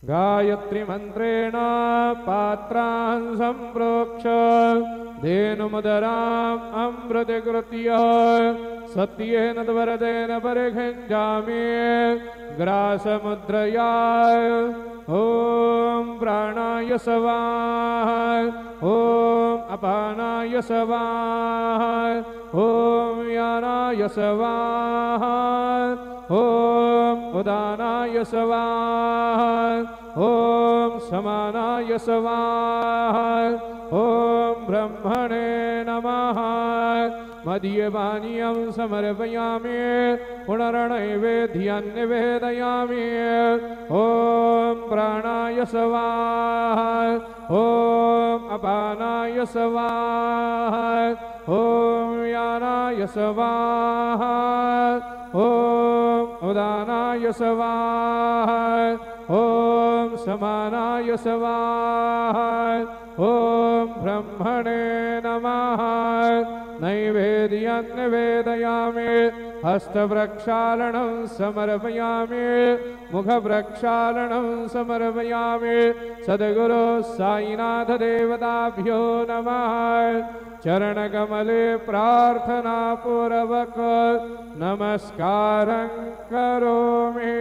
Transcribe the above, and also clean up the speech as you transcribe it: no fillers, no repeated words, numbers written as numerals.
गायत्री मंत्रेण पात्रान् सम्प्रोक्ष धेनुमुदराम् अमृतकृत्य सत्येन वरदेन परिखञ्जामि ग्रासमुद्रया ॐ प्राणाय स्वाहा ॐ अपानाय स्वाहा ॐ यानाय स्वाहा ॐ उदानाय स्वाहा ॐ समानाय स्वाहा ॐ ब्रह्मणे नमः मदीयपानीयं समर्पयामि पुनर्नैवेद्यं निवेदयामि ॐ प्राणाय स्वाहा ॐ अपानाय स्वाहा ॐ यानाय स्वाहा ॐ उदानाय स्वाहा ॐ समानाय स्वाहा ॐ ब्रह्मणे नमः नैवेद्यं निवेदयामि हस्तप्रक्षालनं समर्पयामि मुखप्रक्षालनं समर्पयामि सद्गुरो साईनाथ देवताभ्यो नमः चरणकमले प्रार्थनापूर्वक नमस्कारं करोमि।